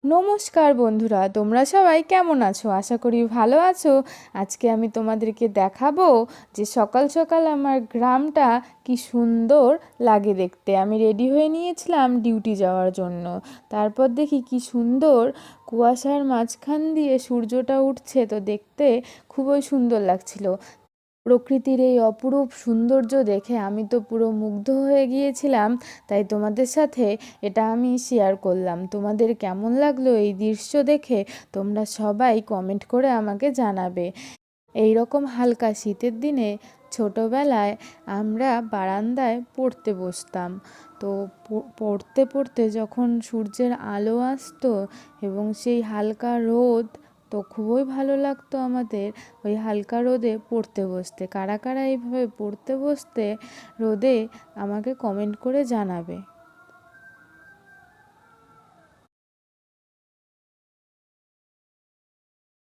নমস্কার বন্ধুরা, তোমরা সবাই কেমন আছো? আশা করি ভালো আছো। আজকে আমি তোমাদেরকে দেখাবো যে সকাল সকাল আমার গ্রামটা কি সুন্দর লাগে দেখতে। আমি রেডি হয়ে নিয়েছিলাম ডিউটি যাওয়ার জন্য। তারপর দেখি কি সুন্দর কুয়াশার মাঝখান দিয়ে সূর্যটা উঠছে, তো দেখতে খুবই সুন্দর লাগছিল। প্রকৃতির এই অপরূপ সৌন্দর্য দেখে আমি তো পুরো মুগ্ধ হয়ে গিয়েছিলাম। তাই তোমাদের সাথে এটা আমি শেয়ার করলাম। তোমাদের কেমন লাগলো এই দৃশ্য দেখে তোমরা সবাই কমেন্ট করে আমাকে জানাবে। এই রকম হালকা শীতের দিনে ছোটোবেলায় আমরা বারান্দায় পড়তে বসতাম। তো পড়তে পড়তে যখন সূর্যের আলো আসতো এবং সেই হালকা রোদ, তো খুবই ভালো লাগতো আমাদের ওই হালকা রোদে পড়তে বসতে। কারা কারা এইভাবে পড়তে বসতে রোদে আমাকে কমেন্ট করে জানাবে।